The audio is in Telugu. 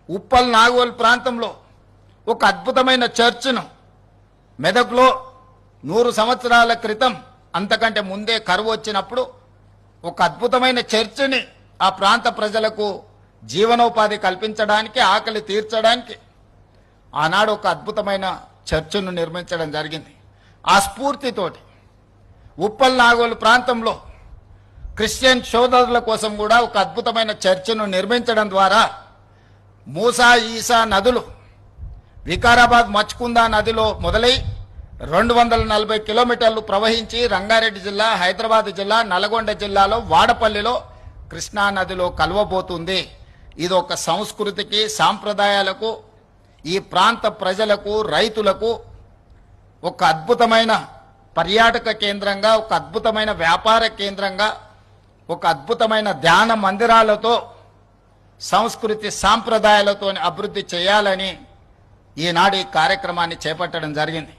ఉప్పల్ నాగోల్ ప్రాంతంలో ఒక అద్భుతమైన చర్చ్ను మెదక్లో 100 సంవత్సరాల క్రితం అంతకంటే ముందే కరువు వచ్చినప్పుడు ఒక అద్భుతమైన చర్చిని ఆ ప్రాంత ప్రజలకు జీవనోపాధి కల్పించడానికి, ఆకలి తీర్చడానికి ఆనాడు ఒక అద్భుతమైన చర్చ్ను నిర్మించడం జరిగింది. ఆ స్ఫూర్తితోటి ఉప్పల్ నాగోలు ప్రాంతంలో క్రిస్టియన్ సోదరుల కోసం కూడా ఒక అద్భుతమైన చర్చ్ను నిర్మించడం ద్వారా మూసా, ఈసా నదులు వికారాబాద్ మచ్కుందా నదిలో మొదలై 240 కిలోమీటర్లు ప్రవహించి రంగారెడ్డి జిల్లా, హైదరాబాద్ జిల్లా, నల్గొండ జిల్లాలో వాడపల్లిలో కృష్ణా నదిలో కలవబోతుంది. ఇది ఒక సంస్కృతికి, సాంప్రదాయాలకు, ఈ ప్రాంత ప్రజలకు, రైతులకు ఒక అద్భుతమైన పర్యాటక కేంద్రంగా, ఒక అద్భుతమైన వ్యాపార కేంద్రంగా, ఒక అద్భుతమైన ధ్యాన మందిరాలతో, సంస్కృతి సాంప్రదాయాలతో అభివృద్ధి చేయాలని ఈనాడు ఈ కార్యక్రమాన్ని చేపట్టడం జరిగింది.